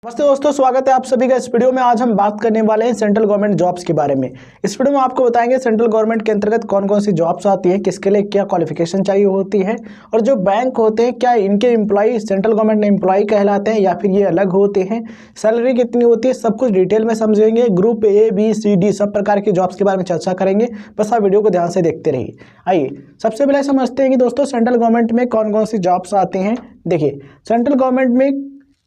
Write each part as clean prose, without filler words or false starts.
नमस्ते दोस्तों, स्वागत है आप सभी का इस वीडियो में। आज हम बात करने वाले हैं सेंट्रल गवर्नमेंट जॉब्स के बारे में। इस वीडियो में आपको बताएंगे सेंट्रल गवर्नमेंट के अंतर्गत कौन कौन सी जॉब्स आती हैं, किसके लिए क्या क्वालिफिकेशन चाहिए होती है, और जो बैंक होते हैं क्या इनके एम्प्लॉय सेंट्रल गवर्नमेंट एम्प्लॉय कहलाते हैं या फिर ये अलग होते हैं, सैलरी कितनी होती है, सब कुछ डिटेल में समझेंगे। Group A B C D सब प्रकार की जॉब्स के बारे में चर्चा करेंगे। बस आप वीडियो को ध्यान से देखते रहिए। आइए सबसे पहले समझते हैं कि दोस्तों सेंट्रल गवर्नमेंट में कौन कौन सी जॉब्स आती हैं। देखिए, सेंट्रल गवर्नमेंट में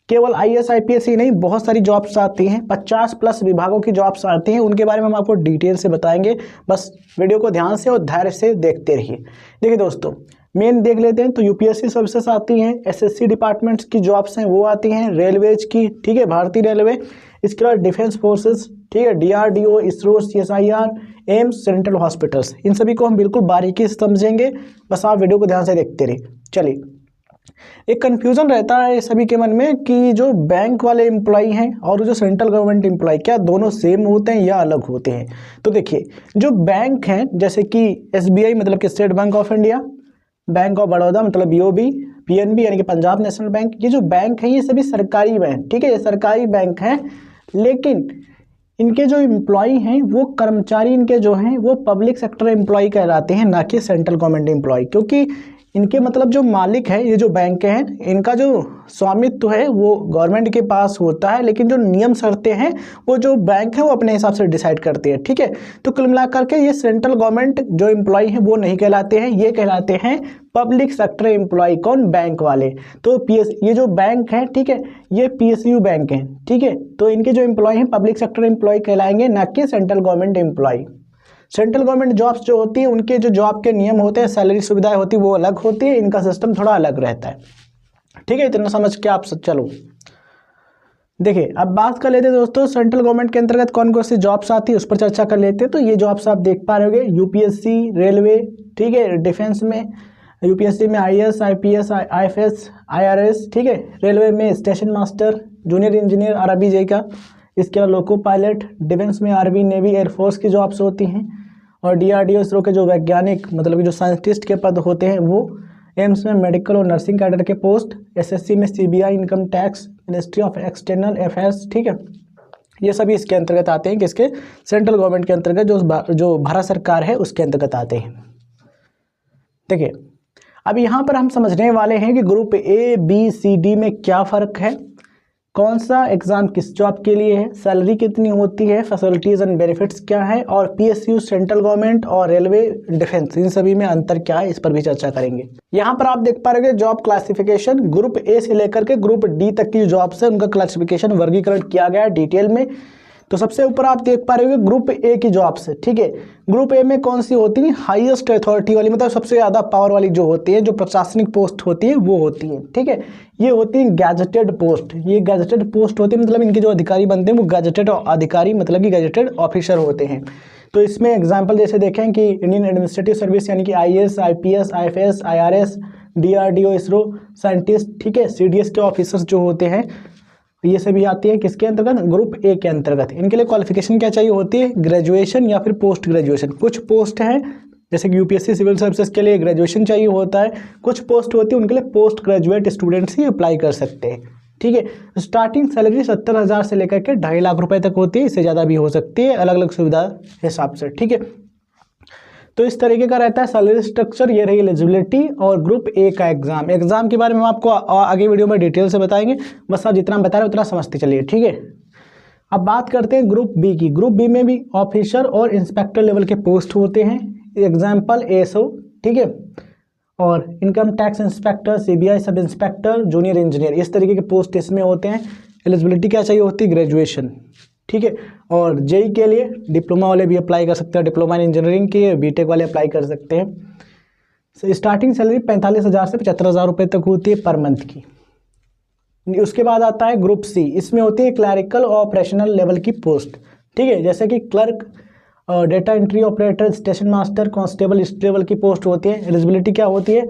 केवल IAS IPS ही नहीं, बहुत सारी जॉब्स आती हैं। 50+ विभागों की जॉब्स आती हैं, उनके बारे में हम आपको डिटेल से बताएंगे। बस वीडियो को ध्यान से और धैर्य से देखते रहिए। देखिए दोस्तों, मेन देख लेते हैं तो UPSC सर्विसेज आती हैं, SSC डिपार्टमेंट्स की जॉब्स हैं वो आती हैं, रेलवेज की, ठीक है, भारतीय रेलवे, इसके बाद डिफेंस फोर्सेस, ठीक है, DRDO, ISRO, CSIR, AIIMS, central hospitals, इन सभी को हम बिल्कुल बारीकी से समझेंगे। बस आप वीडियो को ध्यान से देखते रहिए। चलिए, एक कंफ्यूजन रहता है सभी के मन में कि जो बैंक वाले एम्प्लॉय हैं और जो सेंट्रल गवर्नमेंट एम्प्लॉय क्या दोनों सेम होते हैं या अलग होते हैं। तो देखिए, जो बैंक हैं जैसे कि SBI मतलब कि state bank of India, bank of Baroda मतलब BOB, PNB यानी कि पंजाब नेशनल बैंक, ये जो बैंक हैं ये सभी सरकारी बैंक, ठीक है, ये सरकारी बैंक हैं। लेकिन इनके जो एम्प्लॉय हैं वो कर्मचारी इनके जो हैं वो पब्लिक सेक्टर एम्प्लॉय कहलाते हैं, ना कि सेंट्रल गवर्नमेंट एम्प्लॉय। क्योंकि इनके मतलब जो मालिक है, ये जो बैंक हैं, इनका जो स्वामित्व है वो गवर्नमेंट के पास होता है, लेकिन जो नियम शर्तें हैं वो जो बैंक है वो अपने हिसाब से डिसाइड करते हैं, ठीक है। तो कुल मिलाकर के ये सेंट्रल गवर्नमेंट जो एम्प्लॉय हैं वो नहीं कहलाते हैं, ये कहलाते हैं पब्लिक सेक्टर एम्प्लॉय। कौन? बैंक वाले। तो ये जो बैंक है, ठीक है, ये PSU बैंक है, ठीक है। तो इनके जो एम्प्लॉय हैं पब्लिक सेक्टर एम्प्लॉय कहलाएंगे, ना कि central government employ. Central government jobs जो होती है उनके जो जॉब के नियम होते हैं, सैलरी सुविधाएं होती है वो अलग होती है, इनका सिस्टम थोड़ा अलग रहता है, ठीक है। इतना समझ के आप चलो। देखिए, अब बात कर लेते हैं दोस्तों सेंट्रल गवर्नमेंट के अंतर्गत कौन कौन सी जॉब्स आती है, उस पर चर्चा कर लेते हैं। तो ये जॉब्स आप देख पा रहे होंगे, UPSC, रेलवे, ठीक है, डिफेंस में UPSC में IAS IPS IFS IRS, ठीक है, रेलवे में station master, junior engineer RRBJ का, इसके अलावा लोको पायलट, डिफेंस में आर्मी, नेवी, एयरफोर्स की जॉब्स होती हैं, और DRDO, इसरो के जो वैज्ञानिक मतलब कि जो साइंटिस्ट के पद होते हैं वो, एम्स में मेडिकल और नर्सिंग कैडर के पोस्ट, SSC में CBI, income tax, ministry of external affairs, ठीक है, ये सभी इसके अंतर्गत आते हैं। किसके? सेंट्रल गवर्नमेंट के अंतर्गत, जो भारत सरकार है उसके अंतर्गत आते हैं। देखिए, अब यहाँ पर हम समझने वाले हैं कि group A B C D में क्या फ़र्क है, कौन सा एग्ज़ाम किस जॉब के लिए है, सैलरी कितनी होती है, फैसिलिटीज़ एंड बेनिफिट्स क्या है, और PSU सेंट्रल गवर्नमेंट और रेलवे, डिफेंस, इन सभी में अंतर क्या है, इस पर भी चर्चा करेंगे। यहाँ पर आप देख पा रहे हैं जॉब क्लासिफिकेशन, ग्रुप A से लेकर के ग्रुप D तक की जॉब्स है उनका क्लासिफिकेशन, वर्गीकरण किया गया है डिटेल में। तो सबसे ऊपर आप देख पा रहे हो ग्रुप A की जॉब्स है, ठीक है। ग्रुप A में कौन सी होती है? हाईएस्ट अथॉरिटी वाली, मतलब सबसे ज़्यादा पावर वाली जो होती है, जो प्रशासनिक पोस्ट होती है वो होती है, ठीक है। ये होती है गैजेटेड पोस्ट, ये गैजेटेड पोस्ट होती है, मतलब इनके जो अधिकारी बनते हैं वो गैजेटेड अधिकारी मतलब कि गैजेटेड ऑफिसर होते हैं। तो इसमें एग्जाम्पल जैसे देखें कि इंडियन एडमिनिस्ट्रेटिव सर्विस यानी कि IAS IPS IFS IRS, DRDO, ISRO scientist, ठीक है, CDS के ऑफिसर्स जो होते हैं ये सभी आती है किसके अंतर्गत? ग्रुप A के अंतर्गत। इनके लिए क्वालिफिकेशन क्या चाहिए होती है? ग्रेजुएशन या फिर पोस्ट ग्रेजुएशन। कुछ पोस्ट हैं जैसे कि UPSC सिविल सर्विसेज के लिए ग्रेजुएशन चाहिए होता है, कुछ पोस्ट होती है उनके लिए पोस्ट ग्रेजुएट स्टूडेंट्स ही अप्लाई कर सकते हैं, ठीक है। स्टार्टिंग सैलरी 70,000 से लेकर के 2.5 लाख रुपए तक होती है, इससे ज़्यादा भी हो सकती है अलग अलग सुविधा हिसाब से, ठीक है। तो इस तरीके का रहता है सैलरी स्ट्रक्चर। ये रही एलिजिबिलिटी और ग्रुप A का एग्जाम के बारे में हम आपको आगे वीडियो में डिटेल से बताएंगे। बस आप जितना बता रहे उतना समझते चलिए, ठीक है। अब बात करते हैं ग्रुप B की। ग्रुप B में भी ऑफिसर और इंस्पेक्टर लेवल के पोस्ट होते हैं, एग्जाम्पल ASO, ठीक है, और income tax inspector, CBI sub inspector, junior engineer, इस तरीके के पोस्ट इसमें होते हैं। एलिजिबिलिटी क्या चाहिए होती है? ग्रेजुएशन, ठीक है। और JEE के लिए डिप्लोमा वाले भी अप्लाई कर सकते हैं, डिप्लोमा इन इंजीनियरिंग के BTech वाले अप्लाई कर सकते हैं। स्टार्टिंग सैलरी 45,000 से 75,000 रुपये तक होती है पर मंथ की। उसके बाद आता है ग्रुप C, इसमें होती है क्लरिकल और ऑपरेशनल लेवल की पोस्ट, ठीक है, जैसे कि clerk, data entry operator, station master, constable, इस लेवल की पोस्ट होती है। एलिजिबिलिटी क्या होती है?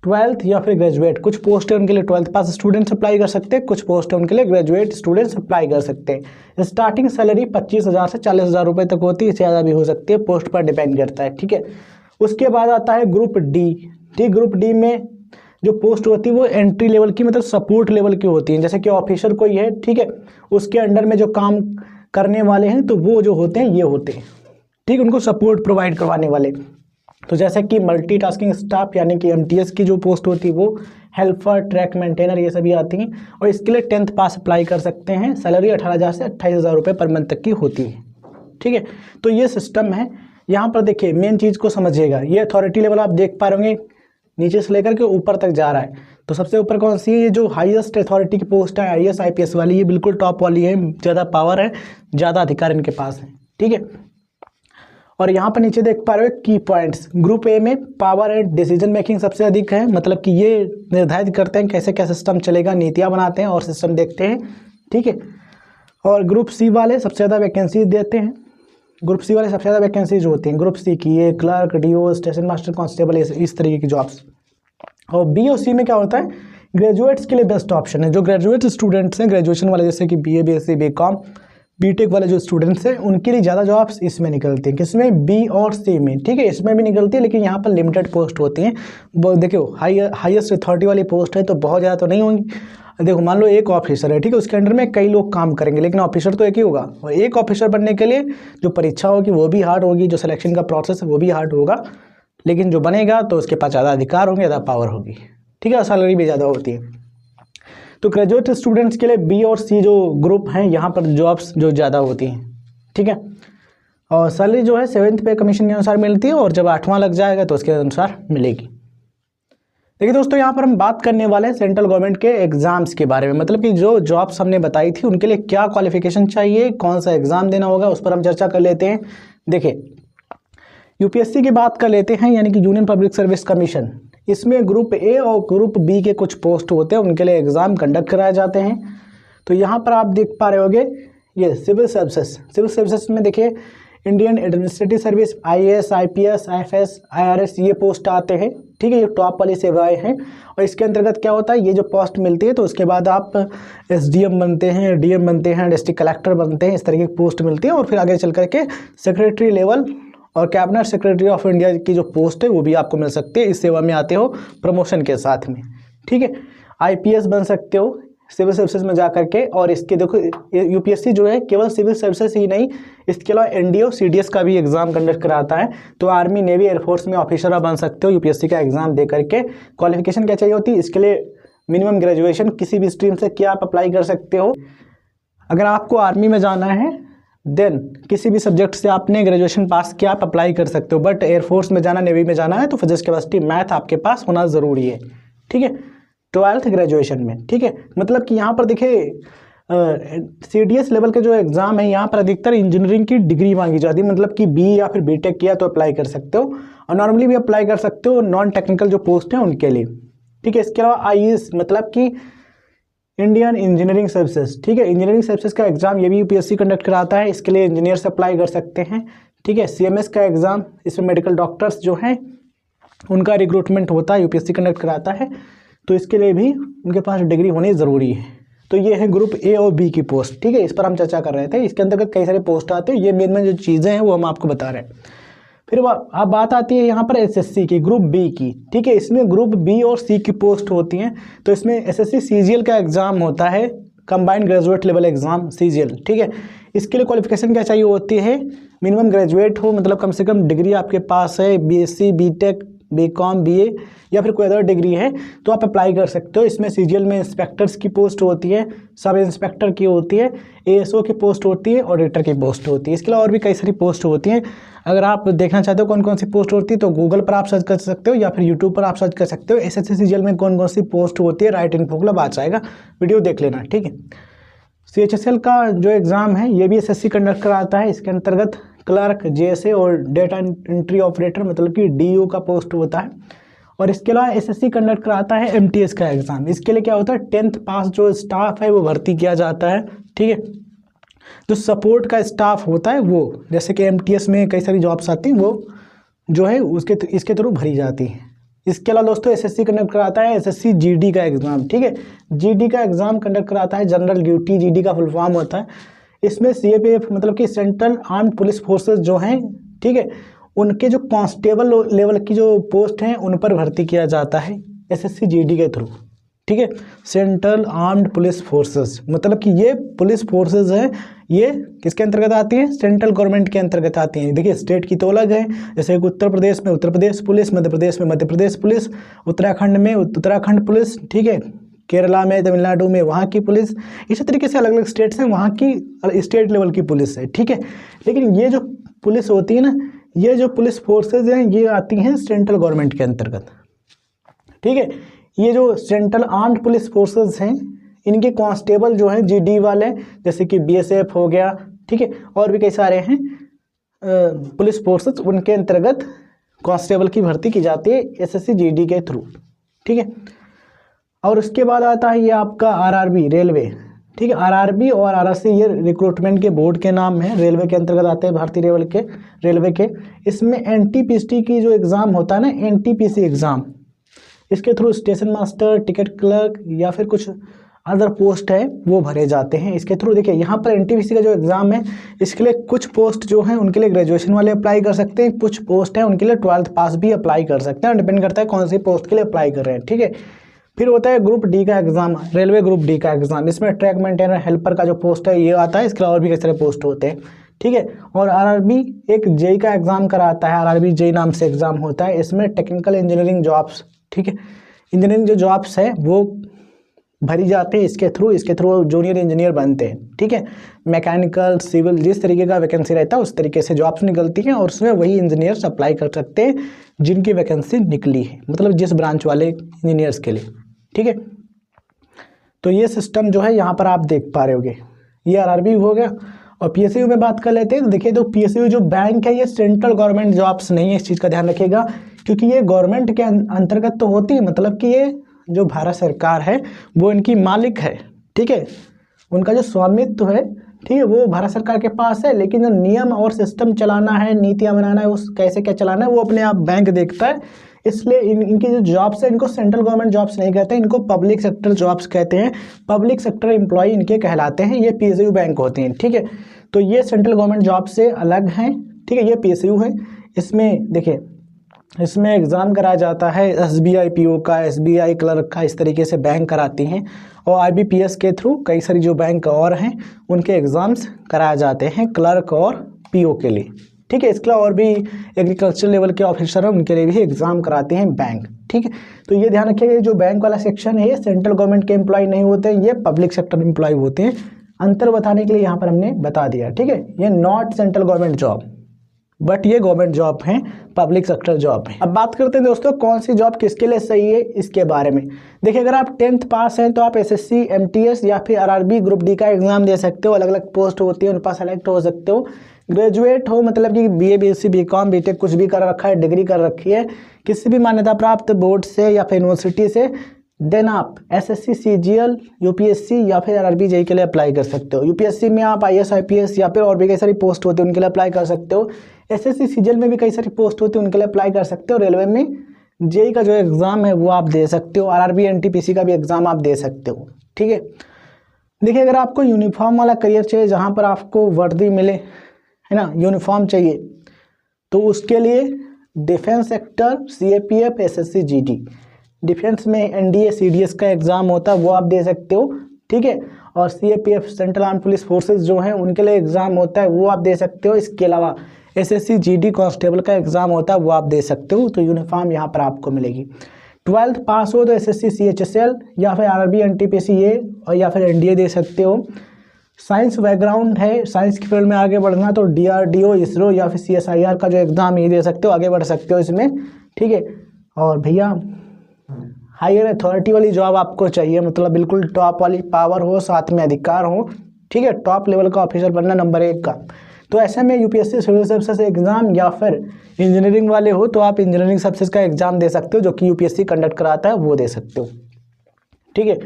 12th या फिर ग्रेजुएट। कुछ पोस्ट है उनके लिए 12th पास स्टूडेंट्स अप्लाई कर सकते हैं, कुछ पोस्ट है उनके लिए ग्रेजुएट स्टूडेंट्स अप्लाई कर सकते हैं। स्टार्टिंग सैलरी 25,000 से 40,000 रुपये तक होती है, इससे ज़्यादा भी हो सकती है, पोस्ट पर डिपेंड करता है, ठीक है। उसके बाद आता है ग्रुप D, ठीक। ग्रुप D में जो पोस्ट होती है वो एंट्री लेवल की, मतलब सपोर्ट लेवल की होती है। जैसे कि ऑफिसर कोई है, ठीक है, उसके अंडर में जो काम करने वाले हैं तो वो जो होते हैं ये होते हैं, ठीक है, उनको सपोर्ट प्रोवाइड करवाने वाले। तो जैसे कि मल्टीटास्किंग स्टाफ यानी कि एमटीएस की जो पोस्ट होती है वो हेल्पर, ट्रैक मेंटेनर, ये सभी आती हैं। और इसके लिए 10th पास अप्लाई कर सकते हैं। सैलरी 18,000 से 28,000 रुपये पर मंथ तक की होती है, ठीक है। तो ये सिस्टम है। यहाँ पर देखिए मेन चीज़ को समझिएगा, ये अथॉरिटी लेवल आप देख पा रहे होंगे, नीचे से लेकर के ऊपर तक जा रहा है। तो सबसे ऊपर कौन सी है, ये जो हाईएस्ट अथॉरिटी की पोस्ट है IAS IPS वाली, ये बिल्कुल टॉप वाली है, ज़्यादा पावर है, ज़्यादा अधिकार इनके पास है, ठीक है। और यहाँ पर नीचे देख पा रहे हो की पॉइंट्स, ग्रुप ए में पावर एंड डिसीजन मेकिंग सबसे अधिक है, मतलब कि ये निर्धारित करते हैं कैसे क्या सिस्टम चलेगा, नीतियाँ बनाते हैं और सिस्टम देखते हैं, ठीक है। और ग्रुप सी वाले सबसे ज़्यादा वैकेंसी देते हैं। ग्रुप सी वाले सबसे ज़्यादा वैकेंसी जो होती हैं ग्रुप सी की, ये clerk, DO, station master, constable, इस तरीके की जॉब्स। और बी और सी में क्या होता है, ग्रेजुएट्स के लिए बेस्ट ऑप्शन है। जो ग्रेजुएट स्टूडेंट्स हैं, ग्रेजुएशन वाले, जैसे कि BA BSc BCom BTech वाले जो स्टूडेंट्स हैं, उनके लिए ज़्यादा जॉब्स इसमें निकलती हैं। किसमें, बी और सी में, ठीक है। इसमें भी निकलती है लेकिन यहाँ पर लिमिटेड पोस्ट होती हैं। देखो हाईएस्ट अथॉरिटी वाली पोस्ट है तो बहुत ज़्यादा तो नहीं होंगी। देखो मान लो एक ऑफिसर है, ठीक है, उसके अंडर में कई लोग काम करेंगे लेकिन ऑफिसर तो एक ही होगा। और एक ऑफिसर बनने के लिए जो परीक्षा होगी वो भी हार्ड होगी, जो सिलेक्शन का प्रोसेस है वो भी हार्ड होगा, लेकिन जो बनेगा तो उसके पास ज़्यादा अधिकार होंगे, ज़्यादा पावर होगी, ठीक है, और सैलरी भी ज़्यादा होती है। तो ग्रेजुएट स्टूडेंट्स के लिए बी और सी जो ग्रुप हैं यहाँ पर जॉब्स जो ज़्यादा होती हैं, ठीक है। और सैलरी जो है 7th पे कमीशन के अनुसार मिलती है और जब 8वां लग जाएगा तो उसके अनुसार मिलेगी। देखिए दोस्तों, यहाँ पर हम बात करने वाले हैं सेंट्रल गवर्नमेंट के एग्जाम्स के बारे में, मतलब कि जो जॉब्स हमने बताई थी उनके लिए क्या क्वालिफिकेशन चाहिए, कौन सा एग्जाम देना होगा, उस पर हम चर्चा कर लेते हैं। देखिए यूपीएससी की बात कर लेते हैं, यानी कि यूनियन पब्लिक सर्विस कमीशन। इसमें ग्रुप ए और ग्रुप बी के कुछ पोस्ट होते हैं, उनके लिए एग्ज़ाम कंडक्ट कराए जाते हैं। तो यहाँ पर आप देख पा रहे होंगे ये सिविल सर्विसेज में देखिए Indian administrative service, IAS IPS IFS IRS ये पोस्ट आते हैं, ठीक है, ये टॉप वाली सेवाएं हैं। और इसके अंतर्गत क्या होता है, ये जो पोस्ट मिलती है तो उसके बाद आप SDM बनते हैं, DM बनते हैं, डिस्ट्रिक्ट कलेक्टर बनते हैं, इस तरीके की पोस्ट मिलती है। और फिर आगे चल करके सेक्रेटरी लेवल और कैबिनेट सेक्रेटरी ऑफ इंडिया की जो पोस्ट है वो भी आपको मिल सकती है, इस सेवा में आते हो प्रमोशन के साथ में, ठीक है। IPS बन सकते हो सिविल सर्विसेज में जा करके। और इसके देखो यूपीएससी जो है केवल सिविल सर्विसेज ही नहीं, इसके अलावा NDO CDS का भी एग्जाम कंडक्ट कराता है। तो आर्मी, नेवी, एयरफोर्स में ऑफिसर आप बन सकते हो यूपीएससी का एग्जाम दे करके। क्वालिफिकेशन क्या चाहिए होती है, इसके लिए मिनिमम ग्रेजुएशन किसी भी स्ट्रीम से क्या आप अप्लाई कर सकते हो। अगर आपको आर्मी में जाना है देन किसी भी सब्जेक्ट से आपने ग्रेजुएशन पास किया आप अप्लाई कर सकते हो। बट एयरफोर्स में जाना, नेवी में जाना है तो फिजिक्स, केमिस्ट्री, मैथ आपके पास होना ज़रूरी है, ठीक है, 12th ग्रेजुएशन में, ठीक है। मतलब कि यहाँ पर देखिए CDS लेवल के जो एग्ज़ाम है यहाँ पर अधिकतर इंजीनियरिंग की डिग्री मांगी जाती है, मतलब कि BE या फिर BTech किया तो अप्लाई कर सकते हो, और नॉर्मली भी अप्लाई कर सकते हो नॉन टेक्निकल जो पोस्ट हैं उनके लिए, ठीक है। इसके अलावा IES मतलब कि इंडियन इंजीनियरिंग सर्विसेज, ठीक है, इंजीनियरिंग सर्विसेज का एग्जाम ये भी यूपीएससी कंडक्ट कराता है, इसके लिए इंजीनियर से अप्लाई कर सकते हैं, ठीक है। CMS का एग्ज़ाम, इसमें मेडिकल डॉक्टर्स जो हैं उनका रिक्रूटमेंट होता है, यूपीएससी कंडक्ट कराता है, तो इसके लिए भी उनके पास डिग्री होनी ज़रूरी है। तो ये है ग्रुप ए और बी की पोस्ट, ठीक है, इस पर हम चर्चा कर रहे थे। इसके अंतर्गत कई सारे पोस्ट आते हैं, ये मेन जो चीज़ें हैं वो हम आपको बता रहे हैं। फिर अब बात आती है यहाँ पर SSC की, ग्रुप बी की, ठीक है। इसमें ग्रुप बी और सी की पोस्ट होती हैं। तो इसमें SSC CGL का एग्ज़ाम होता है, combined graduate level exam CGL, ठीक है। इसके लिए क्वालिफिकेशन क्या चाहिए होती है, मिनिमम ग्रेजुएट हो, मतलब कम से कम डिग्री आपके पास है, BSc BTech BCom BA या फिर कोई अदर डिग्री है तो आप अप्लाई कर सकते हो। इसमें CGL में इंस्पेक्टर्स की पोस्ट होती है, सब इंस्पेक्टर की होती है, ASO की पोस्ट होती है, ऑडिटर की पोस्ट होती है। इसके अलावा और भी कई सारी पोस्ट होती हैं। अगर आप देखना चाहते हो कौन कौन सी पोस्ट होती है तो गूगल पर आप सर्च कर सकते हो या फिर यूट्यूब पर आप सर्च कर सकते हो SSC CGL में कौन कौन सी पोस्ट होती है, राइट इन्फो क्लब आ जाएगा, वीडियो देख लेना, ठीक है। CHSL का जो एग्ज़ाम है ये भी SSC कंडक्ट कराता है। इसके अंतर्गत क्लर्क, JSA और डेटा एंट्री ऑपरेटर मतलब कि DO का पोस्ट होता है। और इसके अलावा SSC कंडक्ट कराता है MTS का एग्ज़ाम। इसके लिए क्या होता है, 10th पास जो स्टाफ है वो भर्ती किया जाता है, ठीक है। जो सपोर्ट का स्टाफ होता है वो, जैसे कि MTS में कई सारी जॉब्स आती हैं, वो जो है इसके थ्रू भरी जाती है। इसके अलावा दोस्तों SSC कंडक्ट कराता है SSC GD का एग्ज़ाम, ठीक है। GD का एग्ज़ाम कंडक्ट कराता है जनरल ड्यूटी, GD का फुल फॉर्म होता है। इसमें CAPF मतलब कि सेंट्रल आर्म्ड पुलिस फोर्सेस जो हैं, ठीक है, उनके जो कांस्टेबल लेवल की जो पोस्ट हैं उन पर भर्ती किया जाता है, एसएससी जीडी के थ्रू, ठीक है। सेंट्रल आर्म्ड पुलिस फोर्सेस, मतलब कि ये पुलिस फोर्सेस हैं, ये किसके अंतर्गत आती हैं? सेंट्रल गवर्नमेंट के अंतर्गत आती हैं। देखिए स्टेट की तो अलग है, जैसे उत्तर प्रदेश में उत्तर प्रदेश पुलिस, मध्य प्रदेश में मध्य प्रदेश पुलिस, उत्तराखंड में उत्तराखंड पुलिस, ठीक है, केरला में, तमिलनाडु में वहाँ की पुलिस, इसी तरीके से अलग अलग स्टेट्स हैं, वहाँ की स्टेट लेवल की पुलिस है, ठीक है। लेकिन ये जो पुलिस होती है ना, ये जो पुलिस फोर्सेज हैं, ये आती हैं सेंट्रल गवर्नमेंट के अंतर्गत, ठीक है। ये जो सेंट्रल आर्म्ड पुलिस फोर्सेस हैं, इनके कांस्टेबल जो हैं जीडी वाले, जैसे कि बीएसएफ हो गया, ठीक है, और भी कई सारे हैं पुलिस फोर्सेस, उनके अंतर्गत कांस्टेबल की भर्ती की जाती है एसएससी जीडी के थ्रू, ठीक है। और उसके बाद आता है ये आपका आरआरबी रेलवे, ठीक है। आरआरबी और आरआरसी ये रिक्रूटमेंट के बोर्ड के नाम हैं, रेलवे के अंतर्गत आते हैं, भारतीय रेलवे के। इसमें एनटीपीसी की जो एग्ज़ाम होता है ना, एनटीपीसी एग्ज़ाम, इसके through station master, ticket clerk या फिर कुछ अदर पोस्ट है वो भरे जाते हैं इसके थ्रू। देखिए यहाँ पर एनटीपीसी का जो एग्ज़ाम है, इसके लिए कुछ पोस्ट जो हैं उनके लिए ग्रेजुएशन वाले अप्लाई कर सकते हैं, कुछ पोस्ट हैं उनके लिए 12th पास भी अप्लाई कर सकते हैं, डिपेंड करता है कौन सी पोस्ट के लिए अप्लाई कर रहे हैं, ठीक है। फिर होता है ग्रुप डी का एग्ज़ाम, रेलवे ग्रुप डी का एग्ज़ाम, इसमें ट्रैक मेंटेनर हेल्पर का जो पोस्ट है ये आता है, इसके अलावा और भी कई सारे पोस्ट होते हैं, ठीक है। और आरआरबी एक जेई का एग्ज़ाम कराता है, आरआरबी जेई नाम से एग्ज़ाम होता है, इसमें टेक्निकल इंजीनियरिंग जॉब्स, ठीक है, इंजीनियरिंग जो जॉब्स है वो भरी जाती है इसके थ्रू जूनियर इंजीनियर बनते हैं, ठीक है। मैकेनिकल, सिविल, जिस तरीके का वैकेंसी रहता है उस तरीके से जॉब्स निकलती हैं और उसमें वही इंजीनियर्स अप्लाई कर सकते हैं जिनकी वैकेंसी निकली है, मतलब जिस ब्रांच वाले इंजीनियर्स के लिए, ठीक है। तो ये सिस्टम जो है यहाँ पर आप देख पा रहे होगे, ये आरआरबी हो गया। और पीएसयू में बात कर लेते हैं, तो देखिए तो पीएसयू जो बैंक है ये सेंट्रल गवर्नमेंट जॉब्स नहीं है, इस चीज़ का ध्यान रखिएगा, क्योंकि ये गवर्नमेंट के अंतर्गत तो होती है, मतलब कि ये जो भारत सरकार है वो इनकी मालिक है, ठीक है, उनका जो स्वामित्व है, ठीक है, वो भारत सरकार के पास है। लेकिन जो नियम और सिस्टम चलाना है, नीतियाँ बनाना है, उस कैसे क्या चलाना है वो अपने आप बैंक देखता है। इसलिए इनकी जो जॉब्स है इनको सेंट्रल गवर्नमेंट जॉब्स नहीं कहते हैं, इनको पब्लिक सेक्टर जॉब्स कहते हैं, पब्लिक सेक्टर एम्प्लॉय इनके कहलाते हैं, ये पीएसयू बैंक होते हैं, ठीक है। तो ये सेंट्रल गवर्नमेंट जॉब से अलग हैं, ठीक है, ये पीएसयू है। इसमें देखिए इसमें एग्ज़ाम कराया जाता है एसबीआई पीओ का, एसबीआई क्लर्क का, इस तरीके से बैंक कराती हैं। और आईबीपीएस के थ्रू कई सारी जो बैंक और हैं उनके एग्ज़ाम्स कराए जाते हैं क्लर्क और पीओ के लिए, ठीक है। इसके अलावा और भी एग्रीकल्चर लेवल के ऑफिसर हैं उनके लिए भी एग्ज़ाम कराते हैं बैंक, ठीक है। तो ये ध्यान रखिएगा, जो बैंक वाला सेक्शन है ये सेंट्रल गवर्नमेंट के एम्प्लॉय नहीं होते हैं, ये पब्लिक सेक्टर एम्प्लॉय होते हैं। अंतर बताने के लिए यहाँ पर हमने बता दिया, ठीक है। ये not central government job, but ये गवर्नमेंट जॉब हैं, पब्लिक सेक्टर जॉब है। अब बात करते हैं दोस्तों कौन सी जॉब किसके लिए सही है इसके बारे में। देखिए अगर आप 10th पास हैं तो आप एसएससी, एमटीएस या फिर आरआरबी ग्रुप डी का एग्जाम दे सकते हो, अलग अलग पोस्ट होती है उन पर सेलेक्ट हो सकते हो। ग्रेजुएट हो, मतलब कि बीए, बीएससी, बीकॉम, बीटेक कुछ भी कर रखा है, डिग्री कर रखी है किसी भी मान्यता प्राप्त बोर्ड से या फिर यूनिवर्सिटी से, देन आप एसएससी, सीजीएल, यूपीएससी या फिर आरआरबी जेई के लिए अप्लाई कर सकते हो। यूपीएससी में आप आईएएस, आईपीएस या फिर और भी कई सारी पोस्ट होती है उनके लिए अप्लाई कर सकते हो। एसएससी, सीजीएल में भी कई सारी पोस्ट होती है उनके लिए अप्लाई कर सकते हो। रेलवे में जेई का जो एग्ज़ाम है वो आप दे सकते हो, आरआरबी, एनटीपीसी का भी एग्ज़ाम आप दे सकते हो, ठीक है। देखिए अगर आपको यूनिफॉर्म वाला करियर चाहिए जहाँ पर आपको वर्दी मिले, है ना, यूनिफॉर्म चाहिए, तो उसके लिए defence sector, CAPF, SSC, GD, defence में एनडीए, सीडीएस का एग्ज़ाम होता है वो आप दे सकते हो, ठीक है। और CAPF, central arm police forces जो हैं उनके लिए एग्ज़ाम होता है वो आप दे सकते हो। इसके अलावा एसएससी, जीडी, कांस्टेबल का एग्ज़ाम होता है वो आप दे सकते हो। तो यूनिफॉर्म यहाँ पर आपको मिलेगी। 12th पास हो तो एसएससी, सीएचएसएल या फिर आरआरबी, एनटीपीसी ये और या फिर एनडीए दे सकते हो। साइंस बैकग्राउंड है, साइंस की फील्ड में आगे बढ़ना तो डीआरडीओ, इसरो या फिर सीएसआईआर का जो एग्ज़ाम ये दे सकते हो, आगे बढ़ सकते हो इसमें, ठीक है। और भैया हायर अथॉरिटी वाली जॉब आपको चाहिए, मतलब बिल्कुल टॉप वाली पावर हो, साथ में अधिकार हो, ठीक है, टॉप लेवल का ऑफिसर बनना नंबर 1 का। तो ऐसे में यूपीएससी सिविल सर्विसेज एग्ज़ाम या फिर इंजीनियरिंग वाले हो तो आप इंजीनियरिंग सर्विसेज का एग्ज़ाम दे सकते हो जो कि यूपीएससी कंडक्ट कराता है, वो दे सकते हो, ठीक है।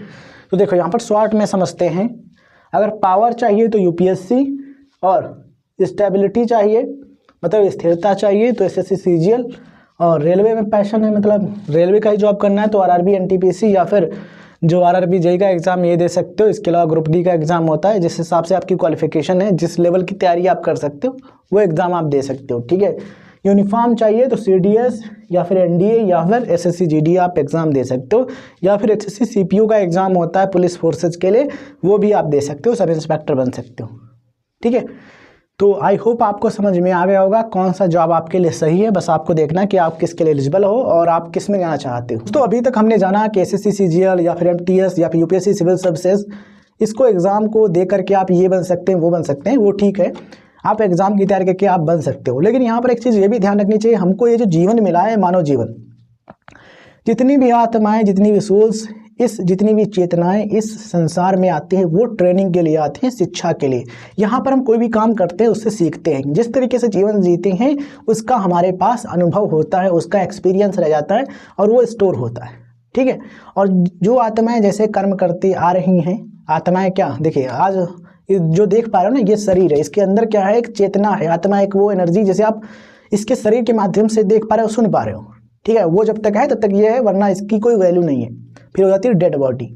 तो देखो यहाँ पर शॉर्ट में समझते हैं, अगर पावर चाहिए तो यूपीएससी, और स्टेबिलिटी चाहिए मतलब स्थिरता चाहिए तो एसएससी, सीजीएल, और रेलवे में पैशन है मतलब रेलवे का ही जॉब करना है तो आरआरबी, एनटीपीसी या फिर जो आरआरबी जेई का एग्ज़ाम ये दे सकते हो। इसके अलावा ग्रुप डी का एग्ज़ाम होता है, जिस हिसाब से आपकी क्वालिफिकेशन है, जिस लेवल की तैयारी आप कर सकते हो वो एग्ज़ाम आप दे सकते हो, ठीक है। यूनिफॉर्म चाहिए तो CDS या फिर NDA या फिर SSC GD आप एग्ज़ाम दे सकते हो, या फिर SSC CPU का एग्ज़ाम होता है पुलिस फोर्सेज के लिए, वो भी आप दे सकते हो, सब इंस्पेक्टर बन सकते हो। ठीक है, तो आई होप आपको समझ में आ गया होगा कौन सा जॉब आपके लिए सही है। बस आपको देखना कि आप किसके लिए एलिजिबल हो और आप किस में जाना चाहते हो। तो अभी तक हमने जाना कि SSC CGL या फिर MTS या फिर UPSC सिविल सर्विसेज, इसको एग्ज़ाम को दे करके आप ये बन सकते हैं वो बन सकते हैं, वो ठीक है, आप एग्ज़ाम की तैयारी करके आप बन सकते हो। लेकिन यहाँ पर एक चीज़ ये भी ध्यान रखनी चाहिए, हमको ये जो जीवन मिला है, मानव जीवन, जितनी भी आत्माएं, जितनी भी सोल्स, जितनी भी चेतनाएं इस संसार में आती हैं, वो ट्रेनिंग के लिए आती हैं, शिक्षा के लिए। यहाँ पर हम कोई भी काम करते हैं उससे सीखते हैं, जिस तरीके से जीवन जीते हैं उसका हमारे पास अनुभव होता है, उसका एक्सपीरियंस रह जाता है और वो स्टोर होता है। ठीक है, और जो आत्माएं जैसे कर्म करती आ रही हैं, आत्माएं क्या, देखिए आज जो देख पा रहे हो ना, ये शरीर है, इसके अंदर क्या है, एक चेतना है, आत्मा एक वो एनर्जी, जैसे आप इसके शरीर के माध्यम से देख पा रहे हो, सुन पा रहे हो। ठीक है, वो जब तक है तब तक ये है, वरना इसकी कोई वैल्यू नहीं है, फिर हो जाती है डेड बॉडी।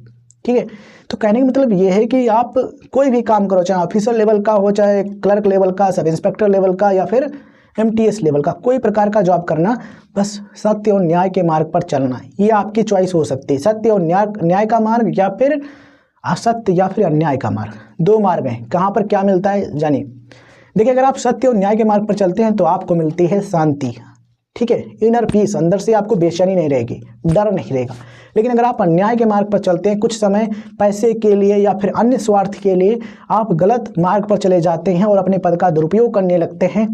ठीक है, तो कहने का मतलब ये है कि आप कोई भी काम करो, चाहे ऑफिसर लेवल का हो, चाहे क्लर्क लेवल का, सब इंस्पेक्टर लेवल का, या फिर MTS लेवल का, कोई प्रकार का जॉब करना, बस सत्य और न्याय के मार्ग पर चलना, ये आपकी चॉइस हो सकती है। सत्य और न्याय का मार्ग, या फिर असत्य या फिर अन्याय का मार्ग, दो मार्ग हैं। कहाँ पर क्या मिलता है जानिए। देखिए, अगर आप सत्य और न्याय के मार्ग पर चलते हैं तो आपको मिलती है शांति। ठीक है, इनर पीस, अंदर से आपको बेचैनी नहीं रहेगी, डर नहीं रहेगा। लेकिन अगर आप अन्याय के मार्ग पर चलते हैं, कुछ समय पैसे के लिए या फिर अन्य स्वार्थ के लिए आप गलत मार्ग पर चले जाते हैं और अपने पद का दुरुपयोग करने लगते हैं,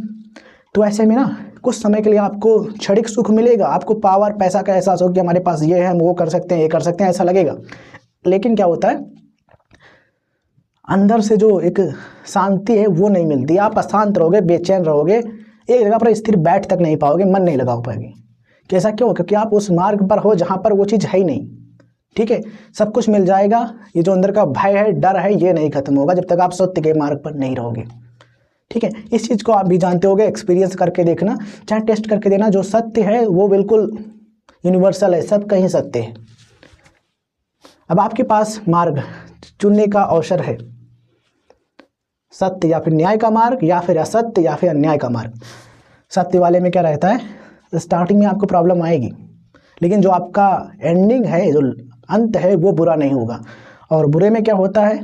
तो ऐसे में ना कुछ समय के लिए आपको क्षणिक सुख मिलेगा, आपको पावर, पैसा का एहसास हो कि हमारे पास ये है, हम वो कर सकते हैं, ये कर सकते हैं, ऐसा लगेगा। लेकिन क्या होता है, अंदर से जो एक शांति है वो नहीं मिलती, आप अशांत रहोगे, बेचैन रहोगे, एक जगह पर स्थिर बैठ तक नहीं पाओगे, मन नहीं लगा पाओगे। कैसा क्यों? क्योंकि आप उस मार्ग पर हो जहाँ पर वो चीज़ है ही नहीं। ठीक है, सब कुछ मिल जाएगा, ये जो अंदर का भय है, डर है, ये नहीं खत्म होगा जब तक आप सत्य के मार्ग पर नहीं रहोगे। ठीक है, इस चीज़ को आप भी जानते होगे, एक्सपीरियंस करके देखना, चाहे टेस्ट करके देना, जो सत्य है वो बिल्कुल यूनिवर्सल है, सब कहीं सत्य है। अब आपके पास मार्ग चुनने का अवसर है, सत्य या फिर न्याय का मार्ग, या फिर असत्य या फिर अन्याय का मार्ग। सत्य वाले में क्या रहता है, स्टार्टिंग में आपको प्रॉब्लम आएगी, लेकिन जो आपका एंडिंग है, जो अंत है, वो बुरा नहीं होगा। और बुरे में क्या होता है,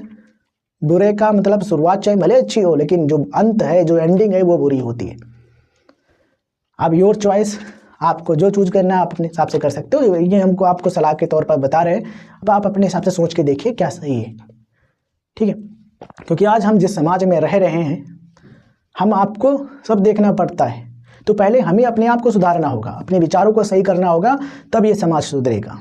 बुरे का मतलब शुरुआत चाहे भले अच्छी हो, लेकिन जो अंत है, जो एंडिंग है, वो बुरी होती है। अब योर चॉइस, आपको जो चूज करना है आप अपने हिसाब से कर सकते हो, ये हमको आपको सलाह के तौर पर बता रहे हैं। अब आप अपने हिसाब से सोच के देखिए क्या सही है। ठीक है, क्योंकि आज हम जिस समाज में रह रहे हैं, हम आपको सब देखना पड़ता है, तो पहले हमें अपने आप को सुधारना होगा, अपने विचारों को सही करना होगा, तब ये समाज सुधरेगा।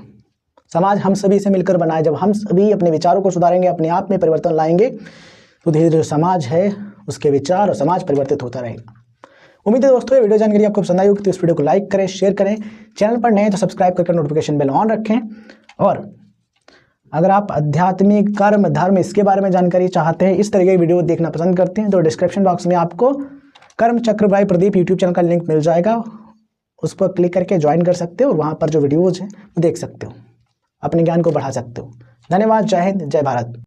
समाज हम सभी से मिलकर बनाए, जब हम सभी अपने विचारों को सुधारेंगे, अपने आप में परिवर्तन लाएंगे, तो धीरे धीरे समाज है, उसके विचार और समाज परिवर्तित होता रहेगा। उम्मीद है दोस्तों ये वीडियो जानकारी आपको पसंद आई होगी, तो इस वीडियो को लाइक करें, शेयर करें, चैनल पर नए हैं तो सब्सक्राइब करके नोटिफिकेशन बेल ऑन रखें। और अगर आप आध्यात्मिक, कर्म, धर्म, इसके बारे में जानकारी चाहते हैं, इस तरह की वीडियो देखना पसंद करते हैं, तो डिस्क्रिप्शन बॉक्स में आपको कर्म चक्र बाय प्रदीप यूट्यूब चैनल का लिंक मिल जाएगा, उस पर क्लिक करके ज्वाइन कर सकते हो और वहाँ पर जो वीडियोज़ हैं वो देख सकते हो, अपने ज्ञान को बढ़ा सकते हो। धन्यवाद, जय हिंद, जय भारत।